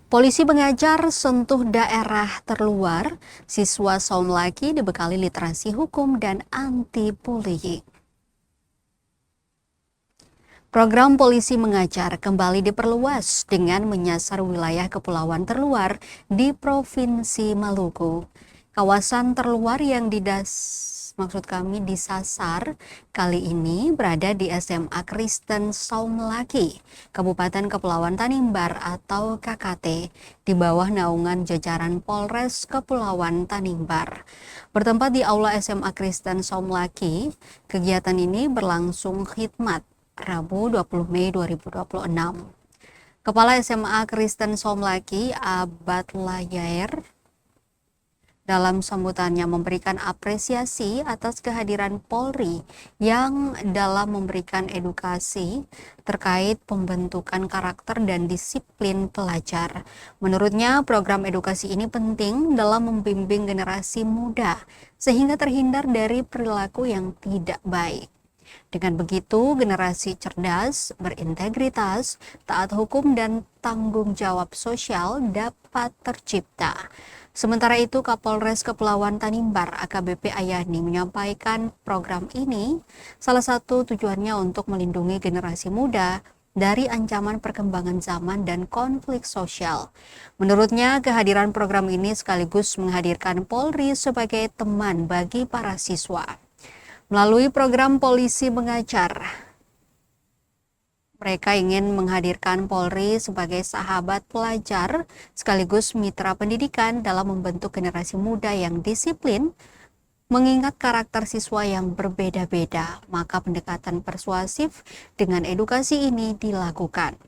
Polisi mengajar sentuh daerah terluar, siswa Saumlaki dibekali literasi hukum dan anti-bullying. Program Polisi Mengajar kembali diperluas dengan menyasar wilayah kepulauan terluar di Provinsi Maluku. Kawasan terluar yang disasar kali ini berada di SMA Kristen Saumlaki, Kabupaten Kepulauan Tanimbar atau KKT, di bawah naungan jajaran Polres Kepulauan Tanimbar. Bertempat di Aula SMA Kristen Saumlaki, kegiatan ini berlangsung khidmat Rabu 20 Mei 2026. Kepala SMA Kristen Saumlaki, Abad Layair, dalam sambutannya memberikan apresiasi atas kehadiran Polri yang dalam memberikan edukasi terkait pembentukan karakter dan disiplin pelajar. Menurutnya, program edukasi ini penting dalam membimbing generasi muda sehingga terhindar dari perilaku yang tidak baik. Dengan begitu, generasi cerdas, berintegritas, taat hukum, dan tanggung jawab sosial dapat tercipta. Sementara itu, Kapolres Kepulauan Tanimbar AKBP Ayani menyampaikan program ini salah satu tujuannya untuk melindungi generasi muda dari ancaman perkembangan zaman dan konflik sosial. Menurutnya, kehadiran program ini sekaligus menghadirkan Polri sebagai teman bagi para siswa. Melalui program Polisi Mengajar, mereka ingin menghadirkan Polri sebagai sahabat pelajar sekaligus mitra pendidikan dalam membentuk generasi muda yang disiplin. Mengingat karakter siswa yang berbeda-beda, maka pendekatan persuasif dengan edukasi ini dilakukan.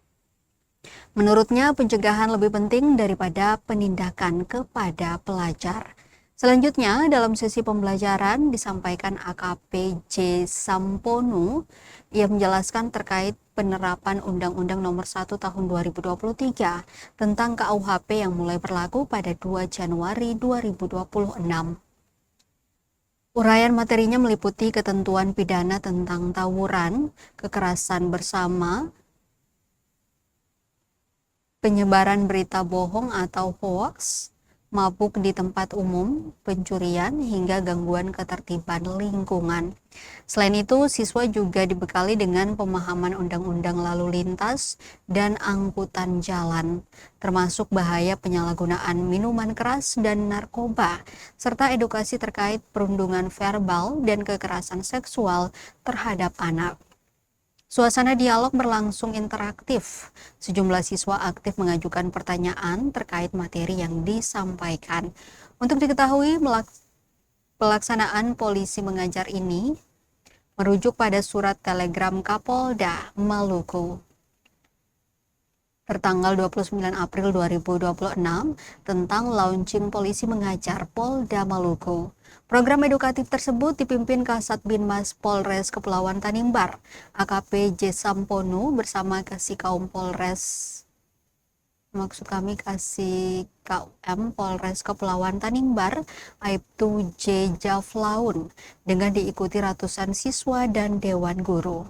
Menurutnya, pencegahan lebih penting daripada penindakan kepada pelajar. Selanjutnya, dalam sesi pembelajaran disampaikan AKP J. Sampono. Ia menjelaskan terkait penerapan Undang-Undang Nomor 1 Tahun 2023 tentang KUHP yang mulai berlaku pada 2 Januari 2026. Uraian materinya meliputi ketentuan pidana tentang tawuran, kekerasan bersama, penyebaran berita bohong atau hoaks, mabuk di tempat umum, pencurian, hingga gangguan ketertiban lingkungan. Selain itu, siswa juga dibekali dengan pemahaman undang-undang lalu lintas dan angkutan jalan, termasuk bahaya penyalahgunaan minuman keras dan narkoba, serta edukasi terkait perundungan verbal dan kekerasan seksual terhadap anak. Suasana dialog berlangsung interaktif. Sejumlah siswa aktif mengajukan pertanyaan terkait materi yang disampaikan. Untuk diketahui, pelaksanaan Polisi Mengajar ini merujuk pada surat telegram Kapolda Maluku tertanggal 29 April 2026 tentang launching Polisi Mengajar Polda Maluku. Program edukatif tersebut dipimpin Kasat Binmas Polres Kepulauan Tanimbar, AKP J. Sampono bersama Kasih KUM Polres Kepulauan Tanimbar, Aibtu J. Jaflaun, dengan diikuti ratusan siswa dan dewan guru.